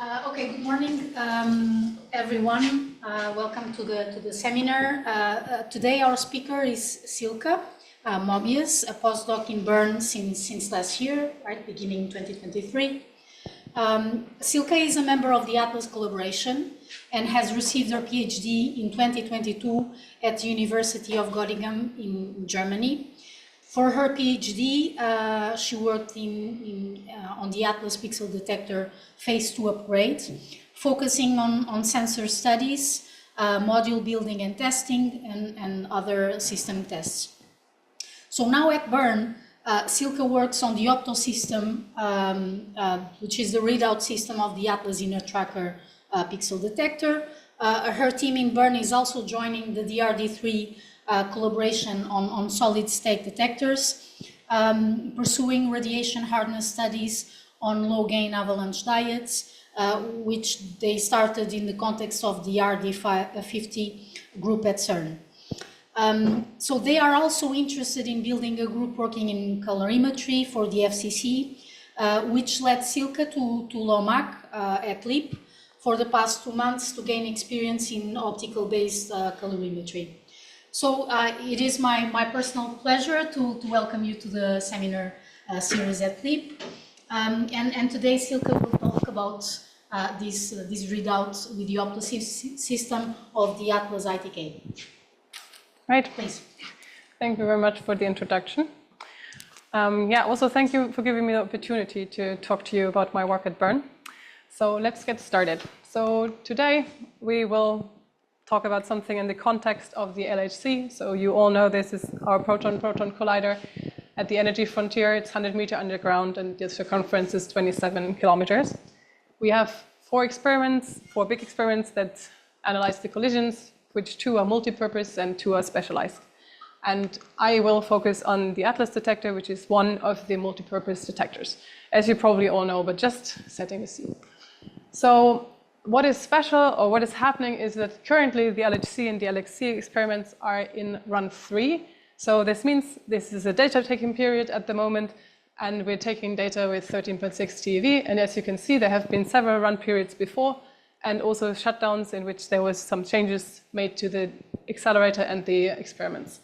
Okay, good morning, everyone. Welcome to the seminar. Today our speaker is Silke Möbius, a postdoc in Bern since last year, right, beginning 2023. Silke is a member of the ATLAS collaboration and has received her PhD in 2022 at the University of Göttingen in Germany. For her PhD, she worked on the ATLAS pixel detector phase 2 upgrade, focusing on sensor studies, module building and testing, and other system tests. So now at Bern, Silke works on the Optosystem, which is the readout system of the ATLAS inner tracker pixel detector. Her team in Bern is also joining the DRD3 collaboration on solid-state detectors, pursuing radiation hardness studies on low-gain avalanche diodes, which they started in the context of the RD50 group at CERN. So they are also interested in building a group working in colorimetry for the FCC, which led Silke to LOMAC at LEAP for the past 2 months to gain experience in optical-based colorimetry. So it is my personal pleasure to welcome you to the seminar series at LEAP. And today Silke will talk about this readout with the Optosystem of the ATLAS ITk. Right. Please. Thank you very much for the introduction. Also thank you for giving me the opportunity to talk to you about my work at Bern. So let's get started. So today we will talk about something in the context of the LHC. So you all know this is our proton-proton collider at the energy frontier. It's 100 meters underground and the circumference is 27 kilometers. We have 4 big experiments that analyze the collisions, which 2 are multi-purpose and 2 are specialized. And I will focus on the ATLAS detector, which is one of the multi-purpose detectors, as you probably all know, but just setting the scene. So what is special, or what is happening, is that currently the LHC and the LHC experiments are in run 3. So this means this is a data taking period at the moment, and we're taking data with 13.6 TeV. And as you can see, there have been several run periods before, and also shutdowns in which there was some changes made to the accelerator and the experiments.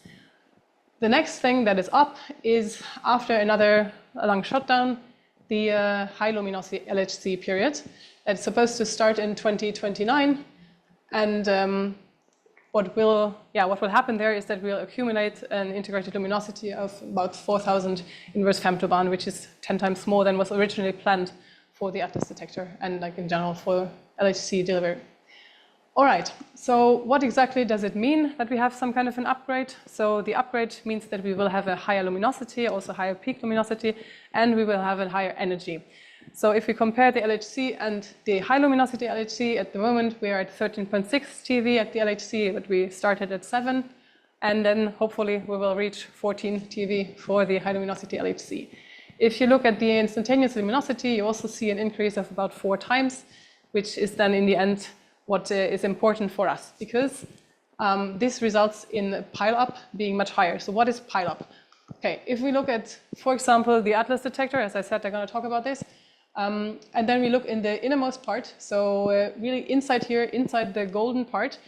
The next thing that is up is, after another long shutdown, the High Luminosity-LHC period. It's supposed to start in 2029, and what will happen there is that we'll accumulate an integrated luminosity of about 4,000 inverse femtobarn, which is 10 times more than was originally planned for the ATLAS detector and in general for LHC delivery. All right, so what exactly does it mean that we have some kind of an upgrade? So the upgrade means that we will have a higher luminosity, also higher peak luminosity, and we will have a higher energy. So if we compare the LHC and the high luminosity LHC, at the moment we are at 13.6 TeV at the LHC, but we started at 7, and then hopefully we will reach 14 TeV for the high luminosity LHC. If you look at the instantaneous luminosity, you also see an increase of about 4 times, which is then in the end what is important for us, because this results in pile-up being much higher. So what is pile-up? Okay, if we look at, for example, the ATLAS detector, as I said, I'm going to talk about this. And then we look in the innermost part, so really inside here, inside the golden part,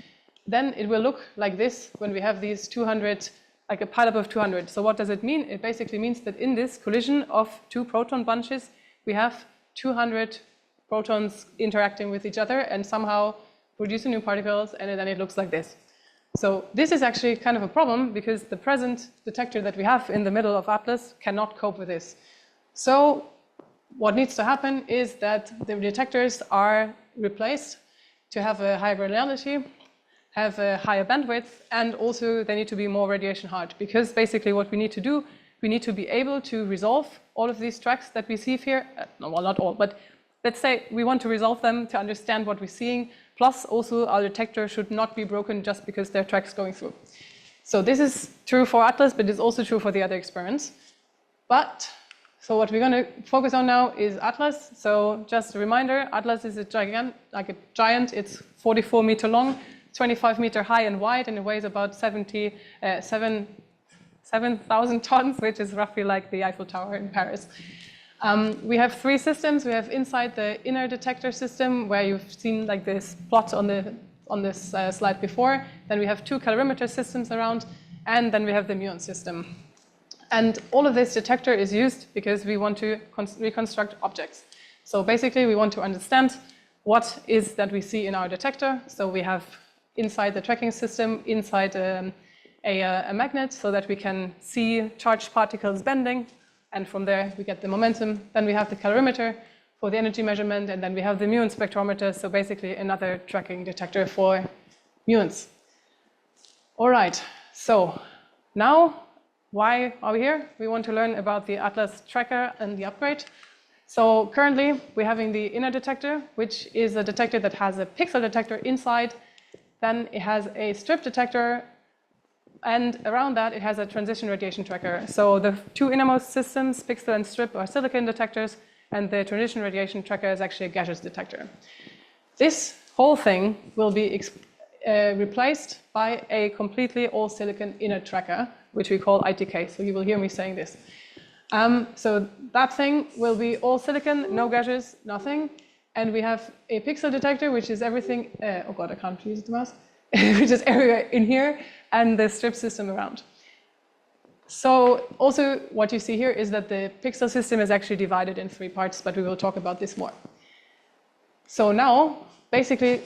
then it will look like this when we have these 200, like a pileup of 200. So what does it mean? It basically means that in this collision of 2 proton bunches, we have 200 protons interacting with each other and somehow producing new particles, and then it looks like this. So this is actually kind of a problem, because the present detector that we have in the middle of ATLAS cannot cope with this. So what needs to happen is that the detectors are replaced to have a higher granularity, have a higher bandwidth, and also they need to be more radiation hard, because basically what we need to do, we need to be able to resolve all of these tracks that we see here. Well, not all, but let's say we want to resolve them to understand what we're seeing, plus also our detector should not be broken just because there are tracks going through. So this is true for ATLAS, but it's also true for the other experiments. So what we're going to focus on now is ATLAS. So just a reminder, ATLAS is a giant. It's 44 meter long, 25 meter high and wide, and it weighs about 7,000 tons, which is roughly like the Eiffel Tower in Paris. We have three systems. We have inside the inner detector system, where you've seen like this plot on this slide before. Then we have two calorimeter systems around, and then we have the muon system. And all of this detector is used because we want to reconstruct objects. So basically, we want to understand what is that we see in our detector. So we have inside the tracking system, inside a magnet, so that we can see charged particles bending. And from there, we get the momentum. Then we have the calorimeter for the energy measurement, and then we have the muon spectrometer, so basically another tracking detector for muons. All right, so now, why are we here? We want to learn about the ATLAS tracker and the upgrade. So currently, we're having the inner detector, which is a detector that has a pixel detector inside. Then it has a strip detector, and around that, it has a transition radiation tracker. So the two innermost systems, pixel and strip, are silicon detectors, and the transition radiation tracker is actually a gaseous detector. This whole thing will be replaced by a completely all silicon inner tracker, which we call ITK. So you will hear me saying this. So that thing will be all silicon, no gaseous, nothing. And we have a pixel detector, which is everything, oh God, I can't use the mouse, which is everywhere in here, and the strip system around. So also what you see here is that the pixel system is actually divided in three parts, but we will talk about this more. So now, basically,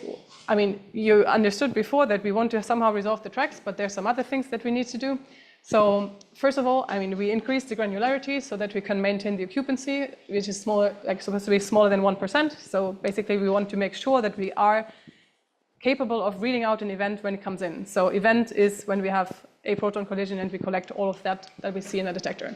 I mean, you understood before that we want to somehow resolve the tracks, but there's some other things that we need to do. So first of all, I mean, we increase the granularity so that we can maintain the occupancy, which is smaller, like supposed to be smaller than 1%. So basically, we want to make sure that we are capable of reading out an event when it comes in. So event is when we have a proton collision and we collect all of that we see in the detector.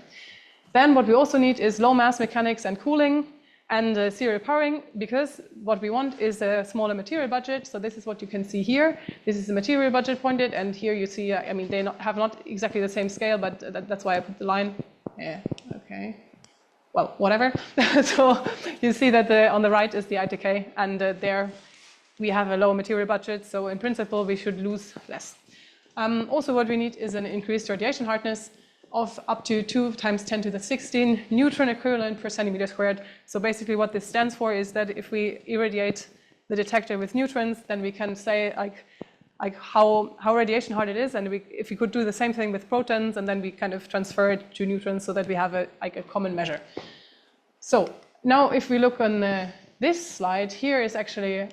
Then what we also need is low mass mechanics and cooling and serial powering, because what we want is a smaller material budget. So this is what you can see here. This is the material budget pointed, and here you see, I mean, they have not exactly the same scale, but that's why I put the line. Yeah, okay. Well, whatever. So you see that on the right is the ITK, and there we have a low material budget, so in principle, we should lose less. Also, what we need is an increased radiation hardness of up to 2 × 10⁻16 neutron equivalent per centimeter squared. So basically what this stands for is that if we irradiate the detector with neutrons, then we can say like how radiation hard it is, and if we could do the same thing with protons, and then we kind of transfer it to neutrons so that we have a common measure. So now if we look on this slide, here is actually,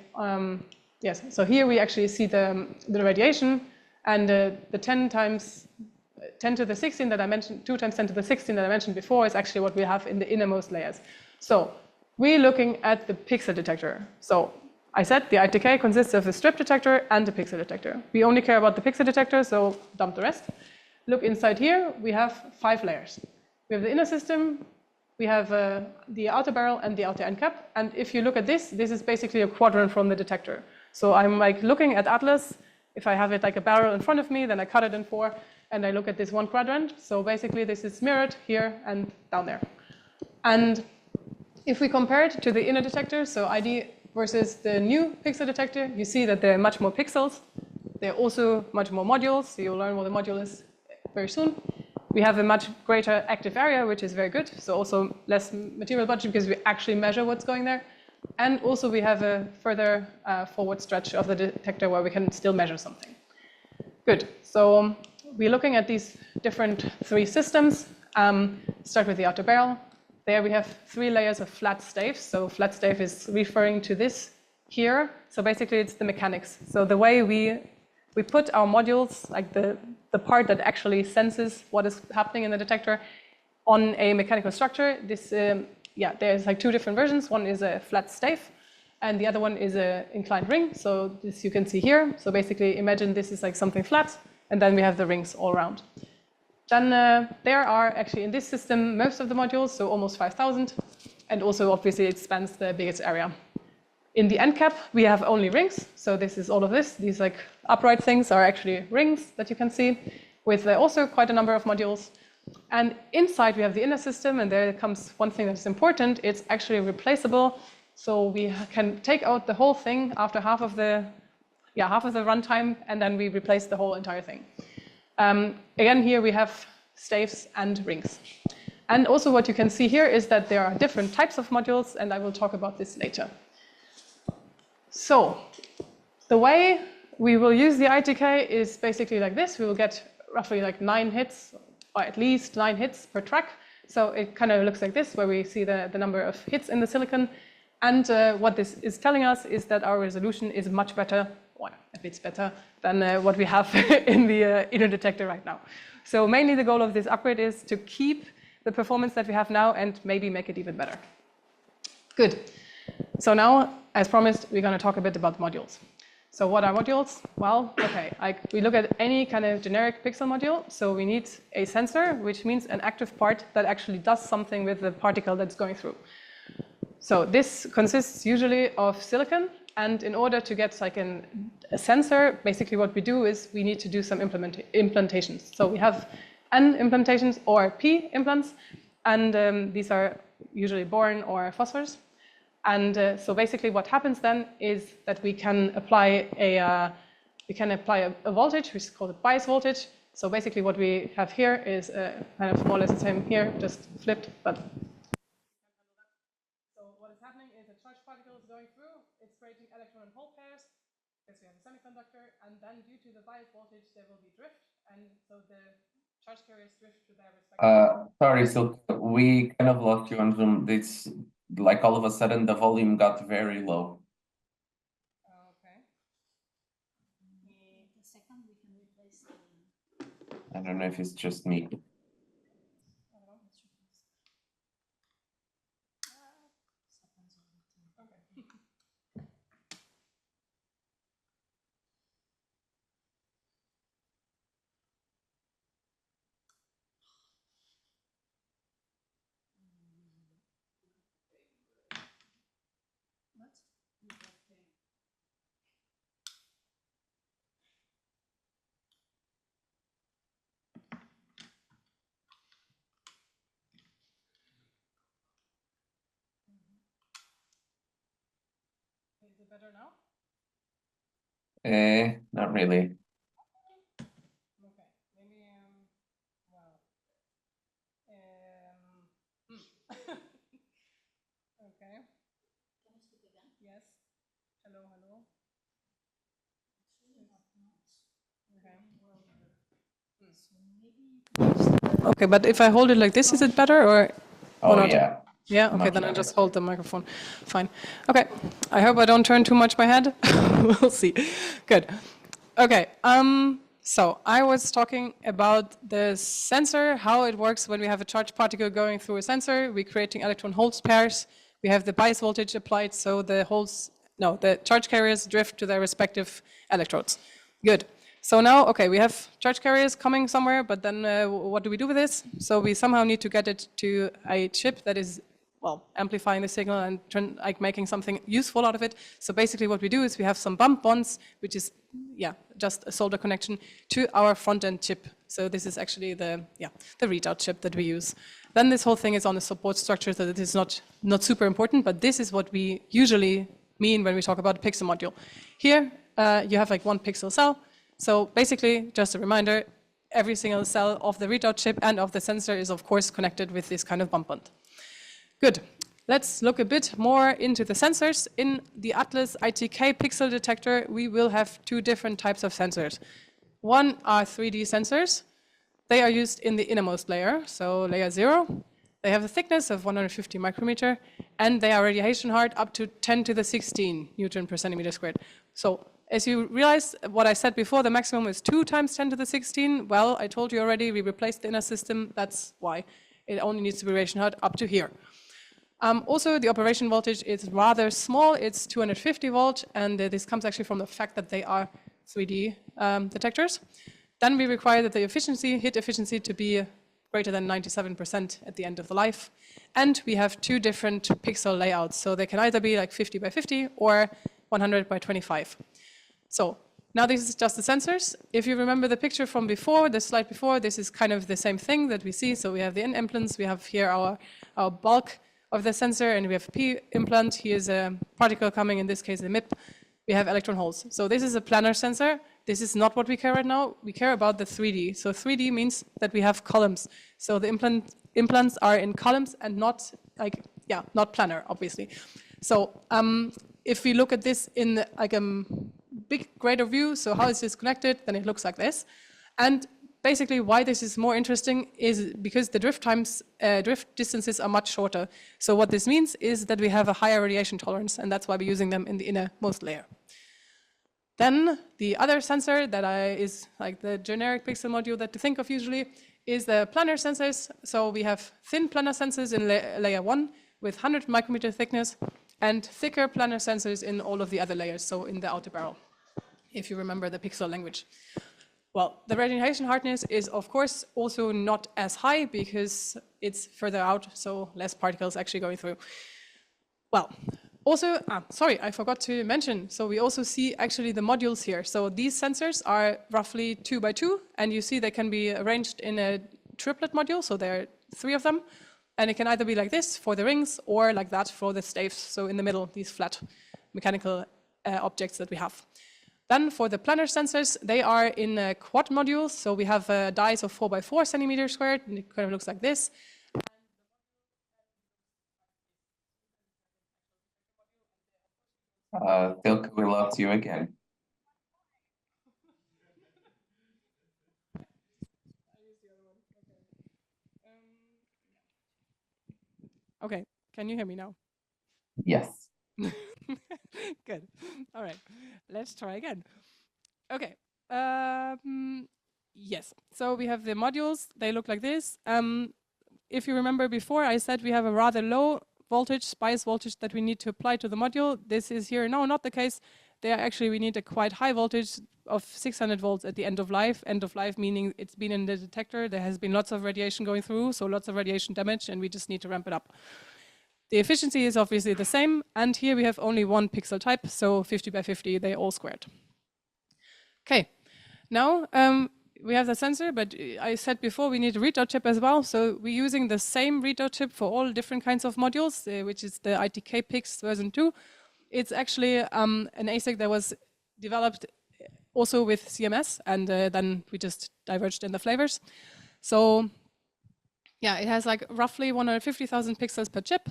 yes, so here we actually see the radiation, and the 10⁻10⁻16 that I mentioned, 2 × 10⁻16 that I mentioned before is actually what we have in the innermost layers. So we're looking at the pixel detector. So I said the ITK consists of a strip detector and a pixel detector. We only care about the pixel detector, so dump the rest. Look inside here, we have 5 layers. We have the inner system, we have the outer barrel and the outer end cap. And if you look at this is basically a quadrant from the detector. So I'm like looking at ATLAS. If I have it like a barrel in front of me, then I cut it in 4, and I look at this one quadrant. So basically this is mirrored here and down there. And if we compare it to the inner detector, so ID versus the new pixel detector, you see that there are much more pixels. There are also much more modules. So you'll learn what a module is very soon. We have a much greater active area, which is very good. So also less material budget because we actually measure what's going there. And also we have a further forward stretch of the detector where we can still measure something. Good. So we're looking at these different 3 systems. Start with the outer barrel. There we have 3 layers of flat staves. So flat stave is referring to this here. So basically it's the mechanics. So the way we put our modules, like the part that actually senses what is happening in the detector, on a mechanical structure. This, there's like 2 different versions. One is a flat stave, and the other one is an inclined ring. So this you can see here. So basically imagine this is like something flat, and then we have the rings all around. Then there are actually in this system most of the modules, so almost 5,000, and also obviously it spans the biggest area. In the end cap, we have only rings. So this is all of this. These like upright things are actually rings that you can see, with also quite a number of modules. And inside we have the inner system, and there comes one thing that's important. It's actually replaceable. So we can take out the whole thing after half of the runtime, and then we replace the whole entire thing. Again, here we have staves and rings. And also what you can see here is that there are different types of modules, and I will talk about this later. So the way we will use the ITK is basically like this. We will get roughly like 9 hits, or at least 9 hits per track. So it kind of looks like this, where we see the number of hits in the silicon. And what this is telling us is that our resolution is much better, or a bit better, than what we have in the inner detector right now. So mainly the goal of this upgrade is to keep the performance that we have now and maybe make it even better. Good. So now, as promised, we're going to talk a bit about modules. So what are modules? Well, okay, we look at any kind of generic pixel module. So we need a sensor, which means an active part that actually does something with the particle that's going through. So this consists usually of silicon. And in order to get like a sensor, basically what we do is we need to do some implantations. So we have N implantations or P implants. And these are usually boron or phosphors. And so basically what happens then is that we can apply a voltage, which is called a bias voltage. So basically what we have here is kind of more or less the same here, just flipped. But so what is happening is a charged particle is going through, it's creating electron and hole pairs, because we have a semiconductor, and then due to the bias voltage, there will be drift, and so the charge carriers drift to their respective. Sorry, Silke, we kind of lost you on Zoom. It's like all of a sudden the volume got very low. Okay. The second we can replace the... I don't know if it's just me. Is it better now? Not really. Okay, maybe, well, okay. Can you speak again? Yes. Hello, hello. Okay. Okay, but if I hold it like this, is it better or Oh, not? yeah. Yeah, okay, Much then I better. just hold the microphone. Fine. Okay, I hope I don't turn too much my head. We'll see. Good. Okay, so I was talking about the sensor, how it works when we have a charged particle going through a sensor. We're creating electron-hole pairs. We have the bias voltage applied, so the charge carriers drift to their respective electrodes. Good. So now, okay, we have charge carriers coming somewhere, but then what do we do with this? So we somehow need to get it to a chip that is, well, amplifying the signal and making something useful out of it. So basically what we do is we have some bump bonds, which is, just a solder connection to our front-end chip. So this is actually the readout chip that we use. Then this whole thing is on a support structure, so that is not super important, but this is what we usually mean when we talk about a pixel module. Here, you have like one pixel cell. So basically, just a reminder, every single cell of the readout chip and of the sensor is of course connected with this kind of bump bond. Good. Let's look a bit more into the sensors. In the ATLAS ITk pixel detector, we will have 2 different types of sensors. One are 3D sensors. They are used in the innermost layer, so layer 0. They have a thickness of 150 micrometer, and they are radiation hard up to 10 to the 16 Newton per centimeter squared. So as you realize, what I said before, the maximum is 2 times 10 to the 16. Well, I told you already, we replaced the inner system. That's why it only needs to be radiation hard up to here. Also, the operation voltage is rather small. It's 250 volt, and this comes actually from the fact that they are 3D detectors. Then we require that the hit efficiency to be greater than 97% at the end of the life. And we have 2 different pixel layouts. So they can either be like 50 by 50 or 100 by 25. So now this is just the sensors. If you remember the picture from before, the slide before, this is kind of the same thing that we see. So we have the N implants, we have here our bulk of the sensor, and we have P implant. Here's a particle coming, in this case the MIP. We have electron holes. So this is a planar sensor. This is not what we care right now. We care about the 3D. So 3D means that we have columns. So the implant implants are in columns and not not planar, obviously. So if we look at this in like a big greater view, so how is this connected, then it looks like this. And basically why this is more interesting is because the drift distances are much shorter. So what this means is that we have a higher radiation tolerance, and that's why we're using them in the innermost layer. Then the other sensor that is like the generic pixel module that you think of usually is the planar sensors. So we have thin planar sensors in layer 1 with 100 micrometer thickness, and thicker planar sensors in all of the other layers, so in the outer barrel, if you remember the pixel language. Well, the radiation hardness is of course also not as high because it's further out, so less particles actually going through. Well, also, sorry, I forgot to mention, so we also see actually the modules here. So these sensors are roughly 2 by 2, and you see they can be arranged in a triplet module, so there are 3 of them, and it can either be like this for the rings or like that for the staves, so in the middle, these flat mechanical objects that we have. Then for the planar sensors, they are in quad modules, so we have dies of 4 by 4 centimeters squared, and it kind of looks like this. Silke, we lost you again. Okay, can you hear me now? Yes. Good. All right, let's try again. Okay. Yes. So we have the modules. They look like this. If you remember before, I said we have a rather low voltage, bias voltage that we need to apply to the module. This is here now not the case. There actually we need a quite high voltage of 600 volts at the end of life. End of life meaning it's been in the detector. There has been lots of radiation going through, so lots of radiation damage, and we just need to ramp it up. The efficiency is obviously the same, and here we have only one pixel type, so 50 by 50, they all squared. Okay, now we have the sensor, but I said before we need a readout chip as well, so we're using the same readout chip for all different kinds of modules, which is the ITK PIX version 2. It's actually an ASIC that was developed also with CMS, and then we just diverged in the flavors. So yeah, it has like roughly 150,000 pixels per chip.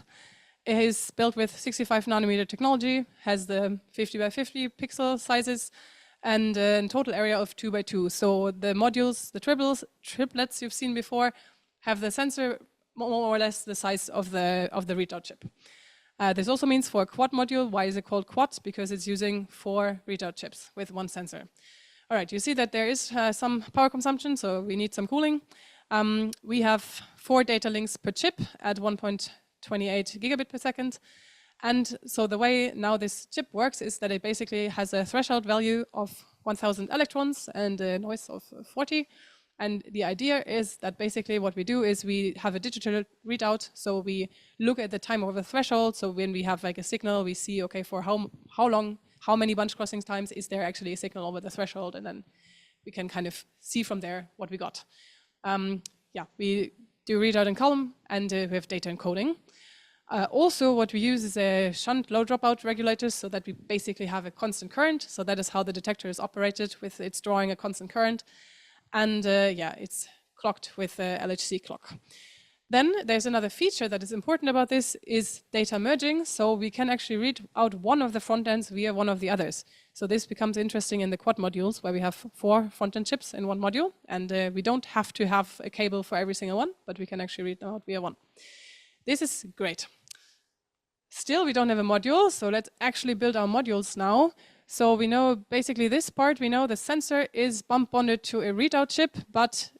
It is built with 65 nanometer technology, has the 50 by 50 pixel sizes, and a total area of 2 by 2. So the modules, the triplets you've seen before, have the sensor more or less the size of the readout chip. This also means for a quad module. Why is it called quad? Because it's using 4 readout chips with 1 sensor. All right, you see that there is some power consumption, so we need some cooling. We have 4 data links per chip at 1.28 gigabit per second. And so the way now this chip works is that it basically has a threshold value of 1000 electrons and a noise of 40. And the idea is that basically what we do is we have a digital readout. So we look at the time over the threshold. So when we have like a signal, we see, okay, for how long, how many bunch crossing times is there actually a signal over the threshold? And then we can kind of see from there what we got. Yeah, we do readout in column, and we have data encoding. Also, what we use is a shunt low dropout regulator, so that we basically have a constant current. So that is how the detector is operated, with it's drawing a constant current. And yeah, it's clocked with a LHC clock. Then there's another feature that is important about this is data merging. So we can actually read out one of the front ends via one of the others. So this becomes interesting in the quad modules, where we have 4 front end chips in one module. And we don't have to have a cable for every single one, but we can actually read them out via one. This is great. Still, we don't have a module, so let's actually build our modules now. So we know basically this part, we know the sensor is bump bonded to a readout chip, but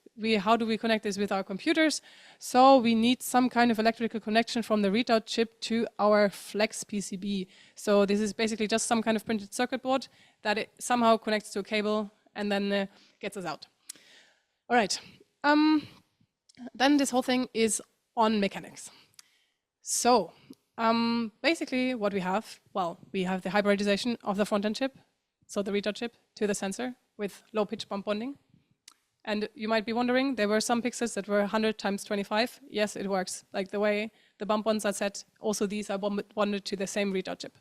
how do we connect this with our computers? So we need some kind of electrical connection from the readout chip to our flex PCB. So this is basically just some kind of printed circuit board that it somehow connects to a cable and then gets us out. All right, then this whole thing is on mechanics. So basically what we have, well, we have the hybridization of the front-end chip, so the readout chip to the sensor with low-pitch bump bonding. And you might be wondering, there were some pixels that were 100 times 25. Yes, it works. Like the way the bump bonds are set, also these are bonded to the same readout chip.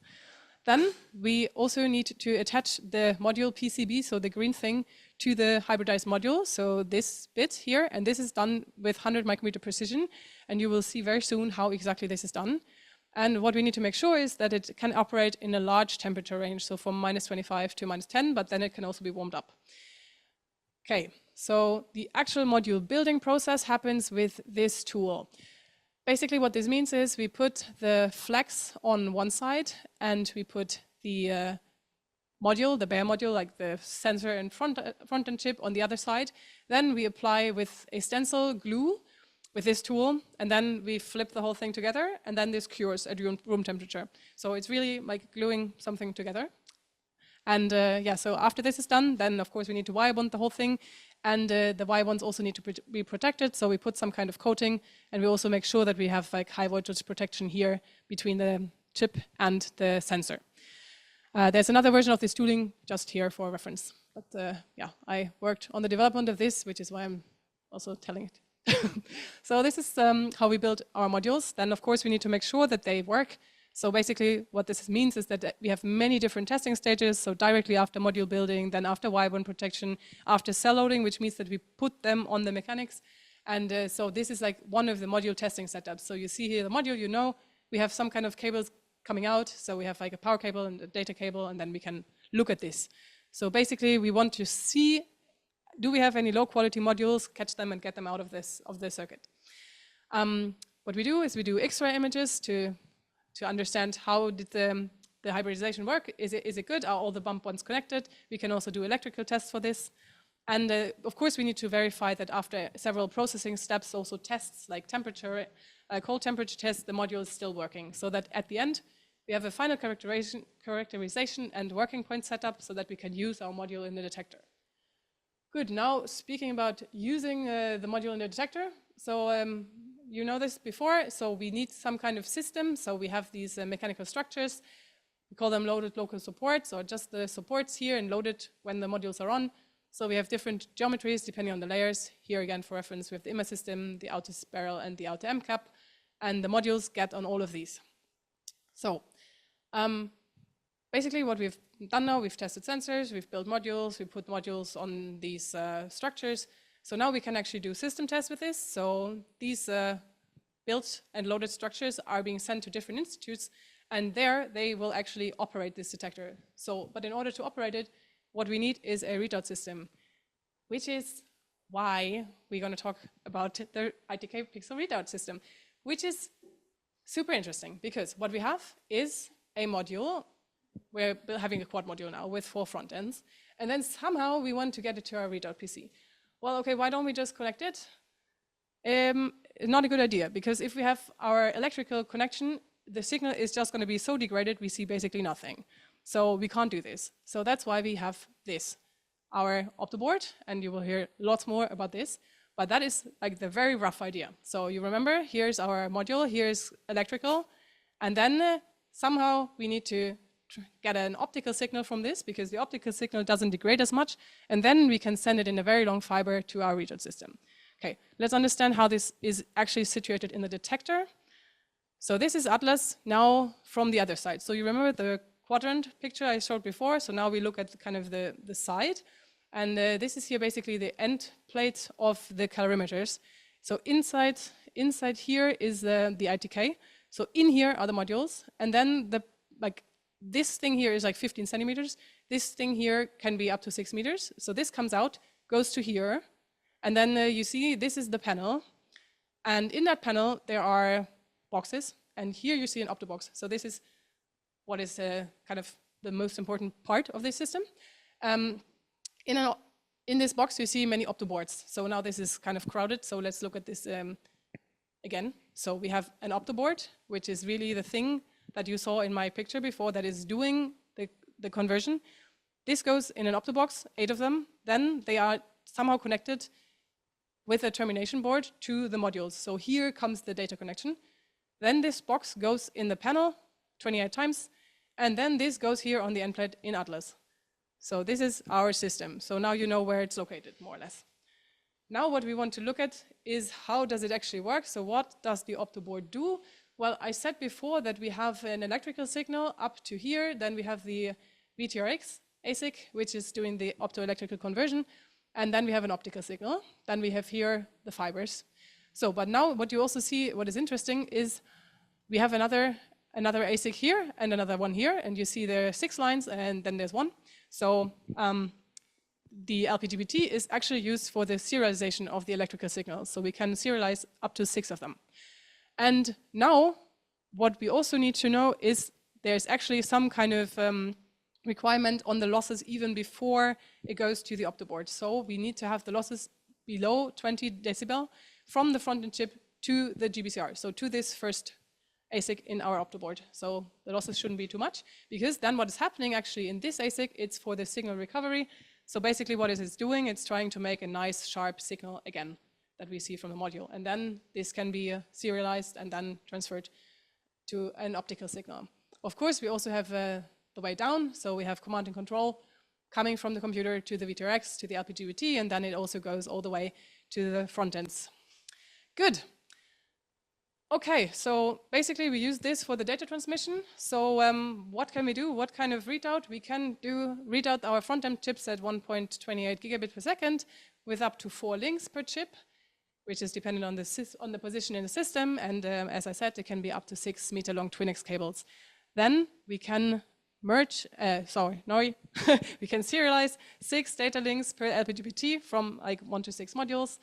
Then we also need to attach the module PCB, so the green thing, to the hybridized module. So this bit here, and this is done with 100 micrometer precision, and you will see very soon how exactly this is done. And what we need to make sure is that it can operate in a large temperature range, so from -25 to -10, but then it can also be warmed up. Okay, so the actual module building process happens with this tool. Basically what this means is we put the flex on one side and we put the module, the bare module, like the sensor and front-end chip on the other side. Then we apply with a stencil glue with this tool, and then we flip the whole thing together, and then this cures at room temperature. So it's really like gluing something together. And yeah, so after this is done, then of course we need to wire bond the whole thing, and the wire bonds also need to be protected, so we put some kind of coating, and we also make sure that we have like high voltage protection here between the chip and the sensor. There's another version of this tooling just here for reference, but yeah, I worked on the development of this, which is why I'm also telling it. So this is how we build our modules. Then of course we need to make sure that they work. So basically what this means is that we have many different testing stages. So directly after module building, then after wire bond protection, after cell loading, which means that we put them on the mechanics. And so this is like one of the module testing setups. So you see here the module, you know, we have some kind of cables coming out. So we have like a power cable and a data cable, and then we can look at this. So basically we want to see, do we have any low quality modules, catch them and get them out of this circuit. What we do is we do X-ray images to understand how did the hybridization work. Is it good? Are all the bump bonds connected? We can also do electrical tests for this. And of course, we need to verify that after several processing steps, also tests like temperature, cold temperature tests, the module is still working. So that at the end, we have a final characterization and working point setup so that we can use our module in the detector. Good, now speaking about using the module in the detector. So you know this before, so we need some kind of system. So we have these mechanical structures. We call them loaded local supports, or just the supports here and loaded when the modules are on. So we have different geometries depending on the layers. Here again, for reference, we have the inner system, the outer spiral, and the outer M cap. And the modules get on all of these. So basically what we've done now, we've tested sensors, we've built modules, we put modules on these structures. So now we can actually do system tests with this. So these built and loaded structures are being sent to different institutes, and there they will actually operate this detector. So, but in order to operate it, what we need is a readout system, which is why we're going to talk about the ITK pixel readout system, which is super interesting because what we have is a module. We're having a quad module now with 4 front ends, and then somehow we want to get it to our readout PC. Well, okay, why don't we just connect it? Not a good idea, because if we have our electrical connection, the signal is just going to be so degraded, we see basically nothing. So we can't do this. So that's why we have this, our Optoboard, and you will hear lots more about this, but that is like the very rough idea. So you remember, here's our module, here's electrical, and then somehow we need to get an optical signal from this, because the optical signal doesn't degrade as much, and then we can send it in a very long fiber to our readout system. Okay, let's understand how this is actually situated in the detector. So this is ATLAS now from the other side. So you remember the quadrant picture I showed before, so now we look at kind of the side, and this is here basically the end plate of the calorimeters. So inside here is the ITK. So in here are the modules, and then this thing here is like 15 centimeters. This thing here can be up to 6 meters. So this comes out, goes to here, and then you see this is the panel. And in that panel, there are boxes, and here you see an Optobox. So this is what is kind of the most important part of this system. In this box, you see many Optoboards. So now this is kind of crowded, so let's look at this again. So we have an Optoboard, which is really the thing that you saw in my picture before that is doing the conversion. This goes in an Optobox, 8 of them. Then they are somehow connected with a termination board to the modules. So here comes the data connection. Then this box goes in the panel 28 times, and then this goes here on the end plate in ATLAS. So this is our system. So now you know where it's located, more or less. Now what we want to look at is how does it actually work? So what does the Optoboard do? Well, I said before that we have an electrical signal up to here, then we have the VTRX ASIC, which is doing the optoelectrical conversion, and then we have an optical signal. Then we have here the fibers. So, but now what you also see, what is interesting is we have another ASIC here and another one here, and you see there are 6 lines and then there's 1. So the LPGBT is actually used for the serialization of the electrical signals. So we can serialize up to 6 of them. And now what we also need to know is there's actually some kind of requirement on the losses even before it goes to the Optoboard. So we need to have the losses below 20 decibel from the front-end chip to the GBCR, so to this first ASIC in our Optoboard. So the losses shouldn't be too much, because then what is happening actually in this ASIC, it's for the signal recovery. So basically what it is doing, it's trying to make a nice sharp signal again that we see from the module. And then this can be serialized and then transferred to an optical signal. Of course, we also have the way down. So we have command and control coming from the computer to the VTRX, to the LPGBT, and then it also goes all the way to the front ends. Good. Okay, so basically we use this for the data transmission. So what can we do? What kind of readout? We can read out our front-end chips at 1.28 gigabit per second with up to 4 links per chip, which is dependent on the position in the system. And as I said, it can be up to 6 meter long twin-X cables. Then we can we can serialize 6 data links per LPGBT from like 1 to 6 modules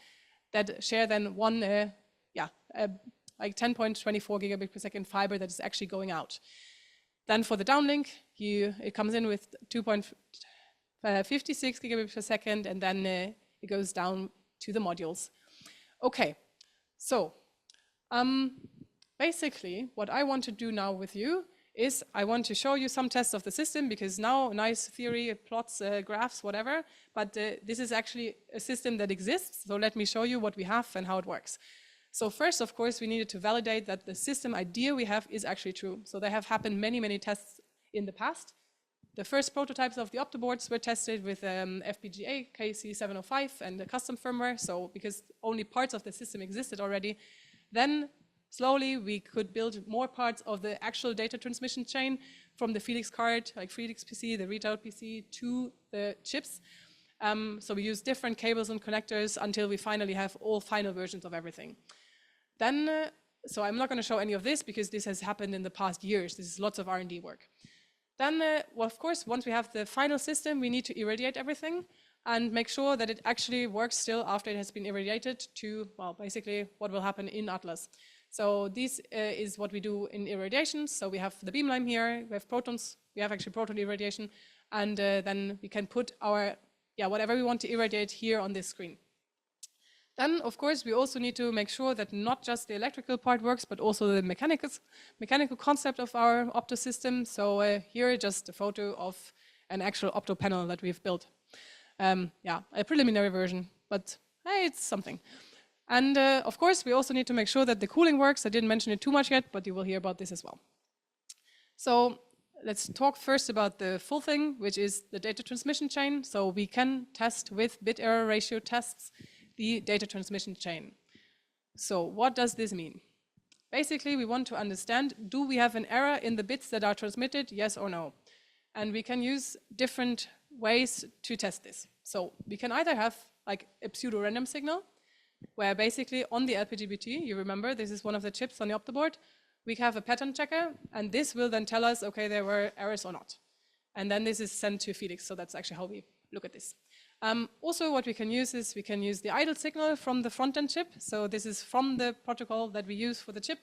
that share then one, like 10.24 gigabit per second fiber that is actually going out. Then for the downlink, it comes in with 2.56 gigabit per second, and then it goes down to the modules. Okay, so basically what I want to do now with you is I want to show you some tests of the system, because now nice theory, plots, graphs, whatever, but this is actually a system that exists. So let me show you what we have and how it works. So first, of course, we needed to validate that the system idea we have is actually true. So there have happened many, many tests in the past. The first prototypes of the Optoboards were tested with FPGA KC705 and the custom firmware, so because only parts of the system existed already. Then slowly we could build more parts of the actual data transmission chain from the Felix card, like Felix PC, the readout PC, to the chips. So we use different cables and connectors until we finally have all final versions of everything. Then, so I'm not going to show any of this because this has happened in the past years. This is lots of R&D work. Then, well, of course, once we have the final system, we need to irradiate everything and make sure that it actually works still after it has been irradiated to, well, basically what will happen in ATLAS. So this is what we do in irradiation. So we have the beamline here, we have protons, we have actually proton irradiation, and then we can put our, whatever we want to irradiate here on this screen. Then, of course, we also need to make sure that not just the electrical part works, but also the mechanical concept of our Optosystem. So here, just a photo of an actual Optopanel that we've built. A preliminary version, but hey, it's something. And of course, we also need to make sure that the cooling works. I didn't mention it too much yet, but you will hear about this as well. So let's talk first about the full thing, which is the data transmission chain. So we can test with bit error ratio tests the data transmission chain. So what does this mean? Basically, we want to understand, do we have an error in the bits that are transmitted, yes or no? And we can use different ways to test this. So we can either have like a pseudo-random signal, where basically on the LPGBT, you remember, this is one of the chips on the Optoboard, we have a pattern checker, and this will then tell us, okay, there were errors or not. And then this is sent to Felix, so that's actually how we look at this. Also, what we can use is we can use the idle signal from the front-end chip. So this is from the protocol that we use for the chip.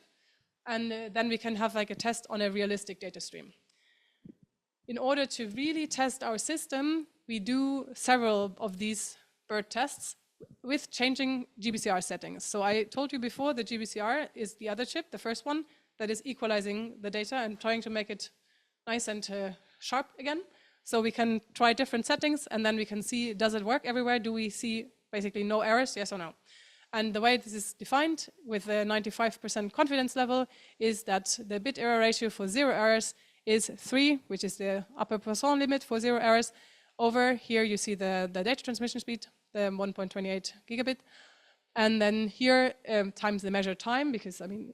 And then we can have like a test on a realistic data stream. In order to really test our system, we do several of these BERT tests with changing GBCR settings. So I told you before, the GBCR is the other chip, the first one, that is equalizing the data and trying to make it nice and sharp again. So we can try different settings, and then we can see, does it work everywhere? Do we see basically no errors, yes or no? And the way this is defined with a 95% confidence level is that the bit error ratio for 0 errors is 3, which is the upper Poisson limit for 0 errors. Over here you see the data transmission speed, the 1.28 gigabit. And then here times the measured time, because I mean,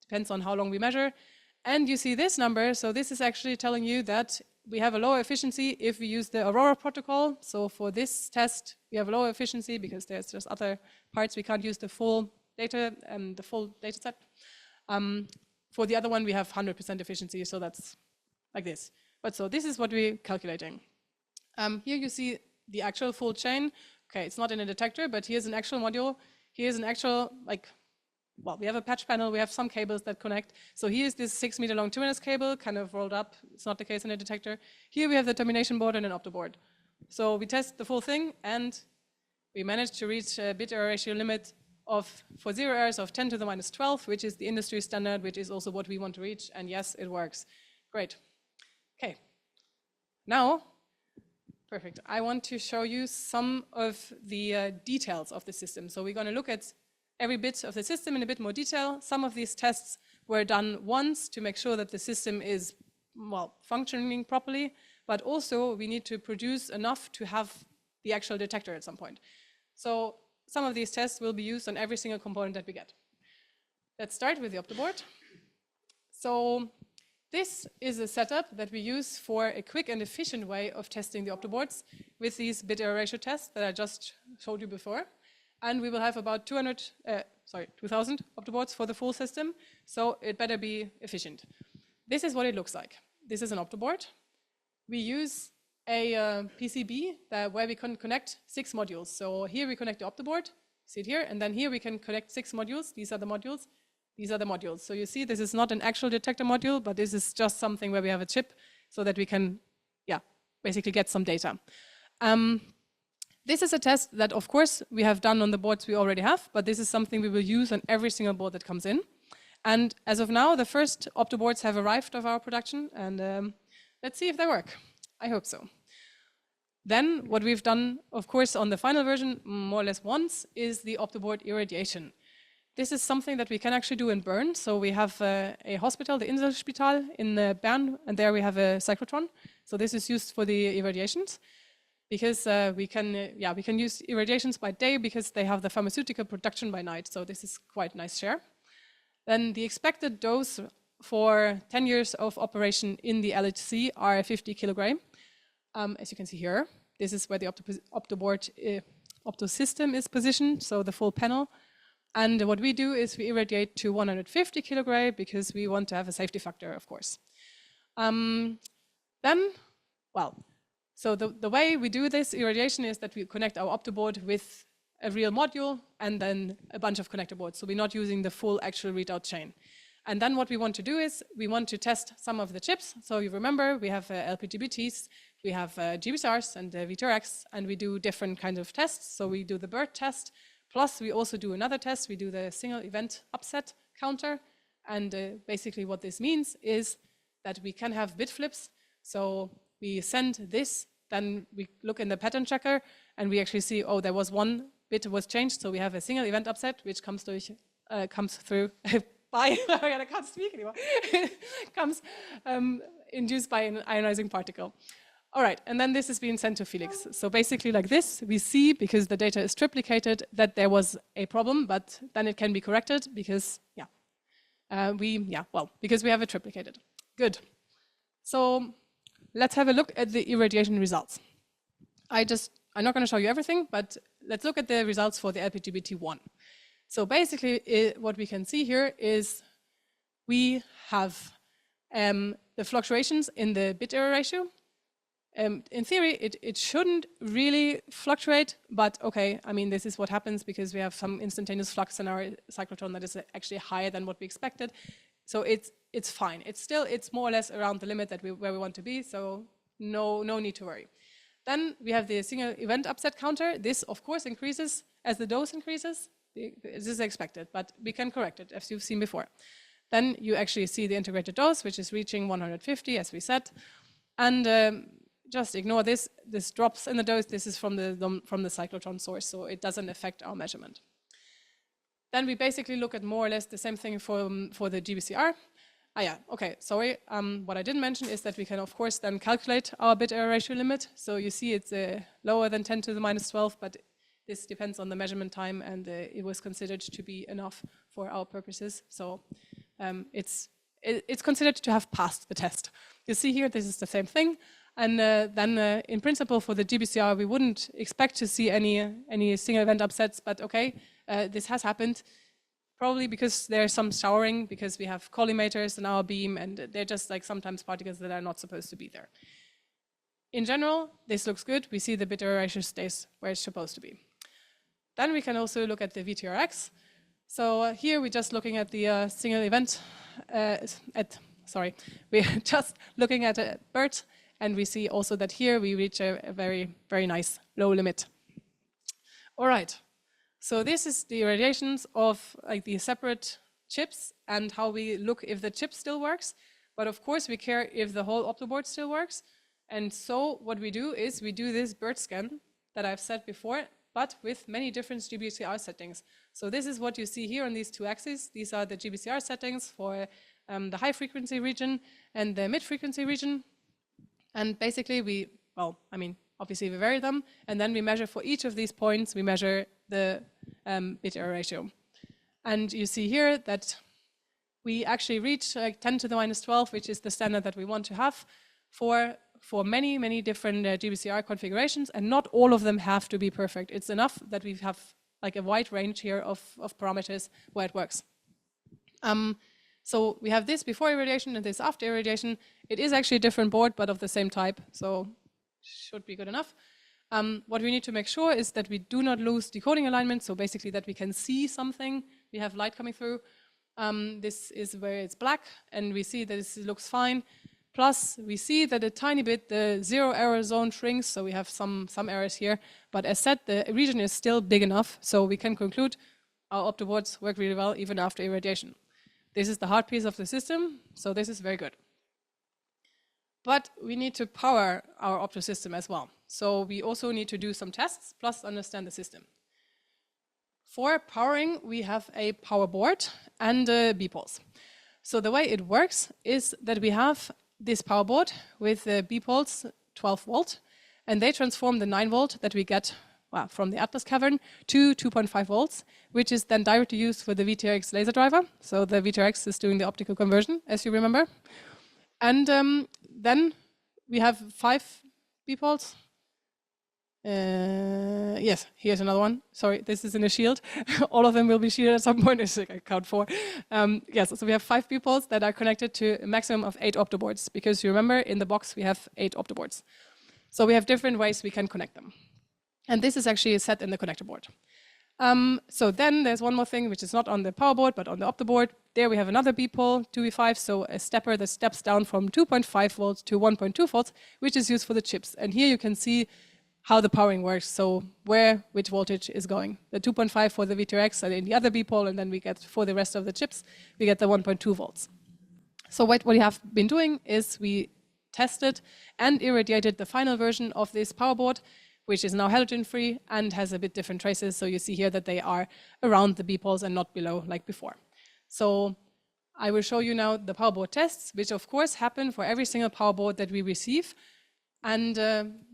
depends on how long we measure. And you see this number, so this is actually telling you that we have a lower efficiency if we use the Aurora protocol. So for this test, we have a lower efficiency because there's just other parts. We can't use the full data and the full data set. For the other one, we have 100% efficiency, so that's like this. But so this is what we're calculating. Here you see the actual full chain. Okay, it's not in a detector, but here's an actual module. Here's an actual, like, well, we have a patch panel, we have some cables that connect. So here's this 6 meter long 2NS cable, kind of rolled up. It's not the case in a detector. Here we have the termination board and an Optoboard. So we test the full thing, and we managed to reach a bit error ratio limit of, for zero errors, of 10 to the minus 12, which is the industry standard, which is also what we want to reach. And yes, it works. Great. Okay. Now, perfect. I want to show you some of the details of the system. So we're going to look at every bit of the system in a bit more detail. Some of these tests were done once to make sure that the system is, well, functioning properly, but also we need to produce enough to have the actual detector at some point. So some of these tests will be used on every single component that we get. Let's start with the Optoboard. So this is a setup that we use for a quick and efficient way of testing the Optoboards with these bit error ratio tests that I just showed you before. And we will have about 2,000 Optoboards for the full system, so it better be efficient. This is what it looks like. This is an Optoboard. We use a PCB where we can connect 6 modules. So here we connect the Optoboard, see it here, and then here we can connect 6 modules. These are the modules. These are the modules. So you see this is not an actual detector module, but this is just something where we have a chip so that we can, yeah, basically get some data. This is a test that, of course, we have done on the boards we already have, but this is something we will use on every single board that comes in. And as of now, the first Optoboards have arrived of our production, and let's see if they work. I hope so. Then what we've done, of course, on the final version, more or less once, is the Optoboard irradiation. This is something that we can actually do in Bern. So we have a hospital, the Inselspital in Bern, and there we have a cyclotron. So this is used for the irradiations. Because we can use irradiations by day because they have the pharmaceutical production by night. So this is quite nice share. Then the expected dose for 10 years of operation in the LHC are 50 kilogram. As you can see here, this is where the Optoboard Optosystem is positioned, so the full panel. And what we do is we irradiate to 150 kilogram because we want to have a safety factor, of course. So the way we do this irradiation is that we connect our Optoboard with a real module and then a bunch of connector boards. So we're not using the full actual readout chain. And then what we want to do is we want to test some of the chips. So you remember we have LPGBTs, we have GBSRs and V2X, and we do different kinds of tests. So we do the BERT test, plus we also do another test. We do the single event upset counter. And basically what this means is that we can have bit flips. So we send this, then we look in the pattern checker, and we actually see, oh, there was one bit was changed, so we have a single event upset, which comes through by, I can't speak anymore, comes induced by an ionizing particle. All right, and then this is being sent to Felix. So basically like this, we see, because the data is triplicated, that there was a problem, but then it can be corrected because, because we have it triplicated. Good. So let's have a look at the irradiation results. I'm not going to show you everything, but let's look at the results for the LPGBT1. So basically, what we can see here is we have the fluctuations in the bit error ratio. In theory, it shouldn't really fluctuate, but okay, I mean, this is what happens because we have some instantaneous flux in our cyclotron that is actually higher than what we expected. So it's fine. It's more or less around the limit that where we want to be, so no need to worry. Then we have the single event upset counter. This, of course, increases as the dose increases. This is expected, but we can correct it, as you've seen before. Then you actually see the integrated dose, which is reaching 150, as we said. And just ignore this. This drops in the dose. This is from the cyclotron source, so it doesn't affect our measurement. Then we basically look at more or less the same thing for the GBCR. What I didn't mention is that we can, of course, then calculate our bit error ratio limit. So you see it's lower than 10 to the minus 12, but this depends on the measurement time, and it was considered to be enough for our purposes. So it's considered to have passed the test. You see here, this is the same thing. And then in principle for the GBCR, we wouldn't expect to see any single event upsets, but okay, this has happened. Probably because there's some showering, because we have collimators in our beam, and they're just like sometimes particles that are not supposed to be there. In general, this looks good. We see the bit error ratio stays where it's supposed to be. Then we can also look at the VTRX. So here we're just looking at the single event, we're just looking at a BERT, and we see also that here we reach a very, very nice low limit. All right, so this is the irradiations of like the separate chips and how we look if the chip still works. But of course we care if the whole Optoboard still works. And so what we do is we do this BERT scan that I've said before, but with many different GBCR settings. So this is what you see here on these two axes. These are the GBCR settings for the high frequency region and the mid frequency region. And basically obviously we vary them, and then we measure for each of these points, we measure the bit error ratio. And you see here that we actually reach like 10 to the minus 12, which is the standard that we want to have for many, many different GBCR configurations, and not all of them have to be perfect. It's enough that we have like a wide range here of parameters where it works. So we have this before irradiation and this after irradiation. It is actually a different board, but of the same type, so should be good enough. What we need to make sure is that we do not lose decoding alignment, so basically that we can see something, we have light coming through. This is where it's black, and we see that this looks fine. Plus, we see that a tiny bit, the zero error zone shrinks, so we have some errors here. But as said, the region is still big enough, so we can conclude our Optoboards work really well even after irradiation. This is the hard piece of the system, so this is very good. But we need to power our Optosystem as well. So we also need to do some tests, plus understand the system. For powering, we have a power board and B-poles. So the way it works is that we have this power board with the B-poles 12 volt, and they transform the 9 volt that we get from the ATLAS cavern to 2.5 volts, which is then directly used for the VTRX laser driver. So the VTRX is doing the optical conversion, as you remember. And then we have 5 B-poles. Yes, here's another one. Sorry, this is in a shield. All of them will be shielded at some point. I count 4. Yes, so we have 5 B-poles that are connected to a maximum of 8 Optoboards, because you remember in the box we have 8 Optoboards. So we have different ways we can connect them. And this is actually set in the connector board. So then there's one more thing which is not on the power board but on the Optoboard. There we have another B-pole, 2V5, so a stepper that steps down from 2.5 volts to 1.2 volts, which is used for the chips. And here you can see how the powering works, so which voltage is going. The 2.5 for the VTRX and in the other B-pole, and then we get, for the rest of the chips, we get the 1.2 volts. So what we have been doing is we tested and irradiated the final version of this power board, which is now halogen-free and has a bit different traces. So you see here that they are around the B-poles and not below like before. So I will show you now the power board tests, which of course happen for every single power board that we receive. And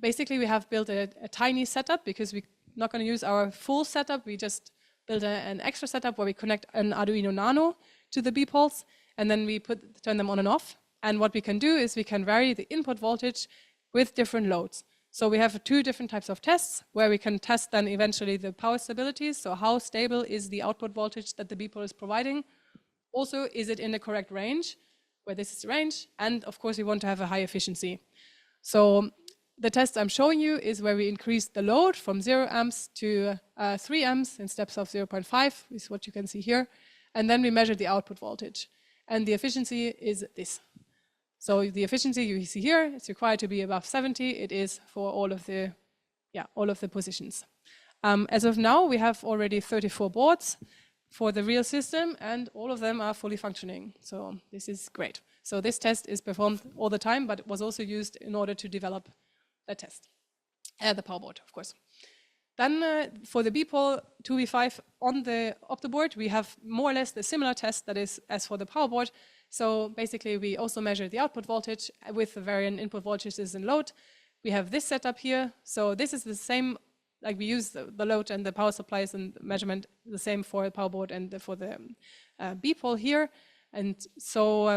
basically we have built a tiny setup because we're not going to use our full setup. We just built an extra setup where we connect an Arduino Nano to the B-poles, and then we turn them on and off. And what we can do is we can vary the input voltage with different loads. So we have 2 different types of tests where we can test then eventually the power stability. So how stable is the output voltage that the B-pole is providing? Also, is it in the correct range, where this is the range? And of course, we want to have a high efficiency. So the test I'm showing you is where we increase the load from 0 amps to 3 amps in steps of 0.5, is what you can see here. And then we measure the output voltage. And the efficiency is this. So the efficiency you see here, it's required to be above 70. It is for all of the positions. As of now, we have already 34 boards for the real system, and all of them are fully functioning. So this is great. So this test is performed all the time, but it was also used in order to develop the test, the power board, of course. Then for the B-pole 2V5 on the Optoboard, we have more or less the similar test that is as for the power board. So basically, we also measure the output voltage with the varying input voltages and load. We have this setup here. So this is the same, like we use the load and the power supplies and measurement the same for the power board and for the B-pole here. And so,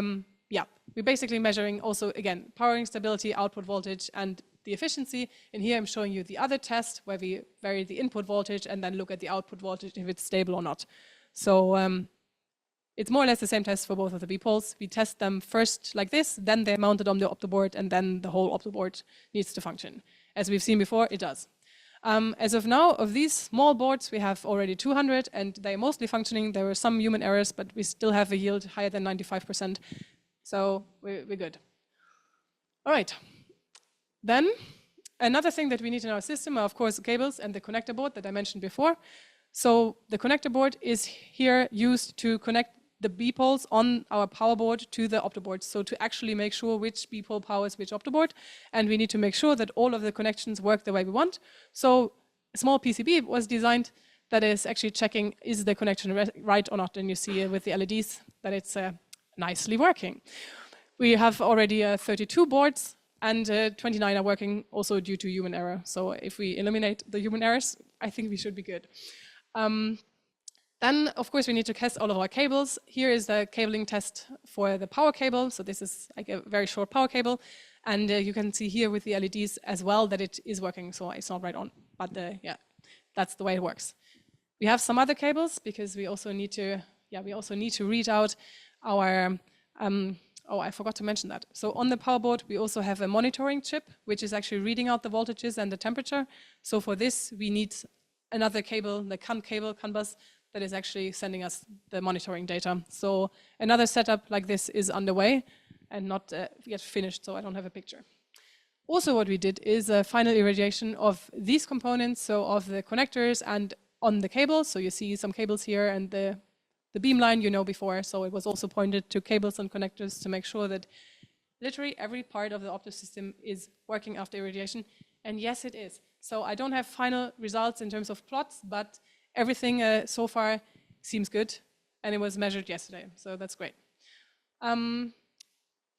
yeah, we're basically measuring also, again, powering stability, output voltage, and the efficiency. And here I'm showing you the other test where we vary the input voltage and then look at the output voltage if it's stable or not. So it's more or less the same test for both of the B-poles. We test them first like this, then they're mounted on the Optoboard, and then the whole Optoboard needs to function. As we've seen before, it does. As of now, of these small boards, we have already 200, and they're mostly functioning. There were some human errors, but we still have a yield higher than 95%. So we're good. All right. Then another thing that we need in our system are, of course, cables and the connector board that I mentioned before. So the connector board is here used to connect the B-poles on our power board to the Optoboards. So to actually make sure which B-pole powers which Optoboard, and we need to make sure that all of the connections work the way we want. So a small PCB was designed that is actually checking is the connection right or not, and you see with the LEDs that it's nicely working. We have already 32 boards, and 29 are working also due to human error. So if we eliminate the human errors, I think we should be good. Then, of course, we need to test all of our cables. Here is the cabling test for the power cable. So this is like a very short power cable. And you can see here with the LEDs as well that it is working. So it's not right on, but yeah, that's the way it works. We have some other cables because we also need to, read out our, oh, I forgot to mention that. So on the power board, we also have a monitoring chip, which is actually reading out the voltages and the temperature. So for this, we need another cable, the CAN cable, CAN bus, that is actually sending us the monitoring data. So another setup like this is underway and not yet finished, so I don't have a picture. Also what we did is a final irradiation of these components, so of the connectors and on the cables. So you see some cables here and the beam line you know before, so it was also pointed to cables and connectors to make sure that literally every part of the Optosystem is working after irradiation. And yes, it is. So I don't have final results in terms of plots, but everything so far seems good, and it was measured yesterday, so that's great.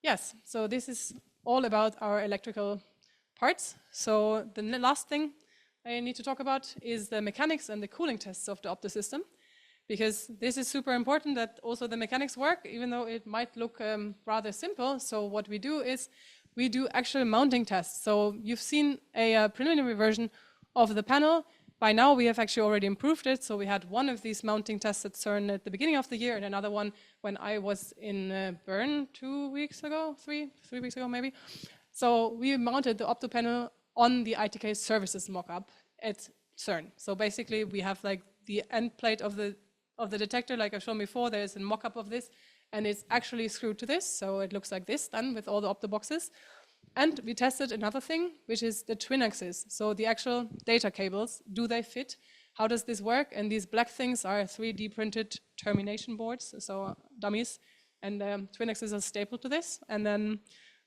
Yes, so this is all about our electrical parts. So the last thing I need to talk about is the mechanics and the cooling tests of the Optosystem, because this is super important that also the mechanics work, even though it might look rather simple. So what we do is we do actual mounting tests. So you've seen a preliminary version of the panel. By now, we have actually already improved it. So we had one of these mounting tests at CERN at the beginning of the year, and another one when I was in Bern 2 weeks ago, three weeks ago maybe. So we mounted the Optopanel on the ITK services mockup at CERN. So basically, we have like the end plate of the detector, like I've shown before. There's a mockup of this, and it's actually screwed to this. So it looks like this then with all the Opto boxes. And we tested another thing, which is the twin axis. So the actual data cables, do they fit? How does this work? And these black things are 3D printed termination boards, so dummies. And twin axes are stapled to this. And then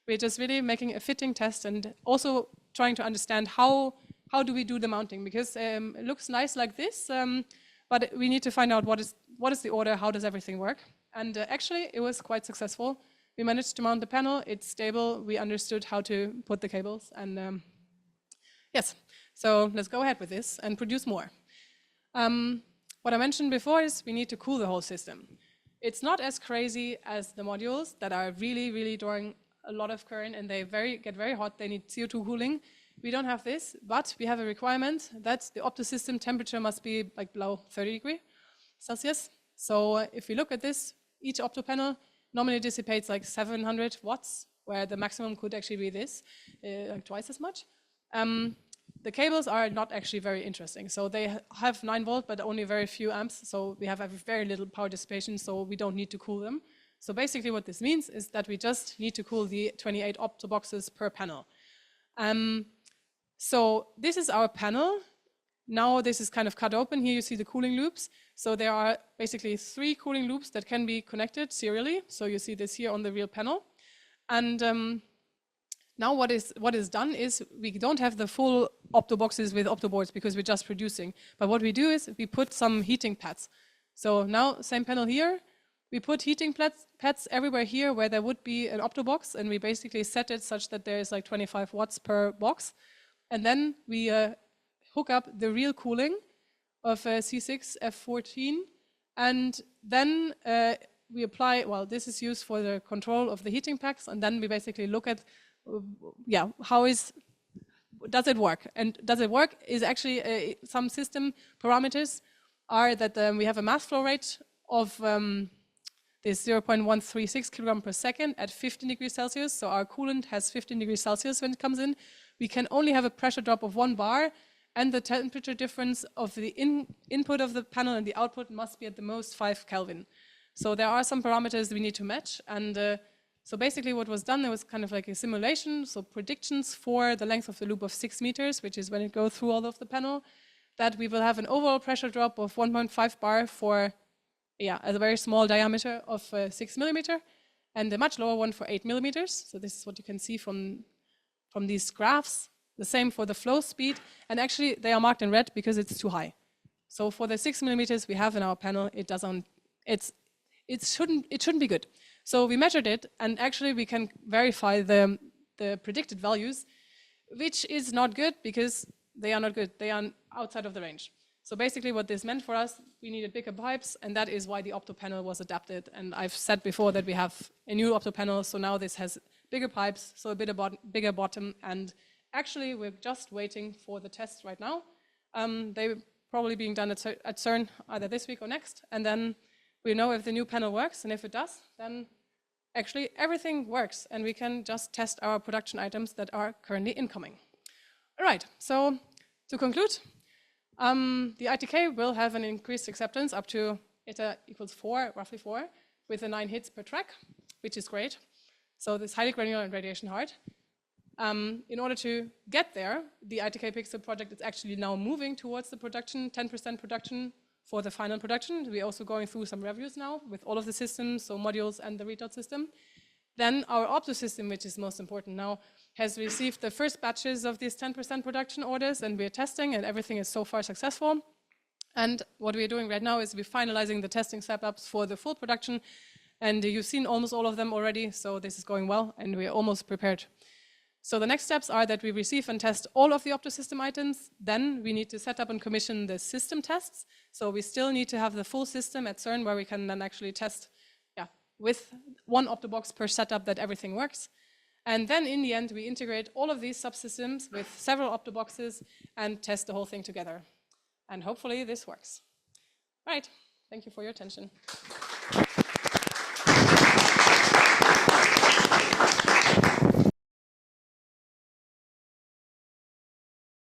we're just really making a fitting test and also trying to understand how do we do the mounting? Because it looks nice like this, but we need to find out what is the order, how does everything work? And actually, it was quite successful. We managed to mount the panel, it's stable, we understood how to put the cables, and yes, so let's go ahead with this and produce more. What I mentioned before is we need to cool the whole system. It's not as crazy as the modules that are really, really drawing a lot of current and they get very hot, they need CO2 cooling. We don't have this, but we have a requirement that the Optosystem temperature must be like below 30 degrees Celsius. So if we look at this, each Optopanel normally dissipates like 700 watts, where the maximum could actually be this, like twice as much. The cables are not actually very interesting. So they have 9 volt, but only very few amps. So we have very little power dissipation, so we don't need to cool them. So basically what this means is that we just need to cool the 28 Opto boxes per panel. So this is our panel. Now this is kind of cut open. Here you see the cooling loops. So there are basically 3 cooling loops that can be connected serially. So you see this here on the real panel. And now what is done is we don't have the full Opto boxes with Optoboards because we're just producing. But what we do is we put some heating pads. So now same panel here. We put heating pads everywhere here where there would be an Opto box, and we basically set it such that there is like 25 watts per box. And then we hook up the real cooling of C6, F14, and then we apply, well, this is used for the control of the heating packs, and then we basically look at, does it work? And does it work is actually some system parameters are that we have a mass flow rate of this 0.136 kilogram per second at 15 degrees Celsius. So our coolant has 15 degrees Celsius when it comes in. We can only have a pressure drop of 1 bar, and the temperature difference of the input of the panel and the output must be at the most 5 Kelvin. So there are some parameters we need to match, and so basically what was done, there was kind of like a simulation, so predictions for the length of the loop of 6 meters, which is when it goes through all of the panel, that we will have an overall pressure drop of 1.5 bar for a very small diameter of 6 millimeter, and a much lower one for 8 millimeters. So this is what you can see from these graphs. The same for the flow speed, and actually they are marked in red because it's too high. So for the 6 millimeters we have in our panel, it shouldn't be good. So we measured it, and actually we can verify the predicted values, which is not good because they are not good. They are outside of the range. So basically what this meant for us, we needed bigger pipes, and that is why the Optopanel was adapted. And I've said before that we have a new Optopanel, so now this has bigger pipes, so a bit bigger bottom, and actually we're just waiting for the tests right now. They're probably being done at CERN either this week or next, and then we know if the new panel works, and if it does, then actually everything works, and we can just test our production items that are currently incoming. All right, so to conclude, the ITK will have an increased acceptance up to eta equals 4, roughly 4, with 9 hits per track, which is great. So this highly granular and radiation hard. In order to get there, the ITK Pixel project is actually now moving towards the production, 10% production for the final production. We're also going through some reviews now with all of the systems, so modules and the readout system. Then our Optosystem, which is most important now, has received the first batches of these 10% production orders, and we're testing, and everything is so far successful. And what we're doing right now is we're finalizing the testing setups for the full production, and you've seen almost all of them already, so this is going well, and we're almost prepared. So the next steps are that we receive and test all of the Optosystem items. Then we need to set up and commission the system tests. So we still need to have the full system at CERN where we can then actually test with one Optobox per setup that everything works. And then in the end, we integrate all of these subsystems with several Optoboxes and test the whole thing together. And hopefully this works. All right, thank you for your attention.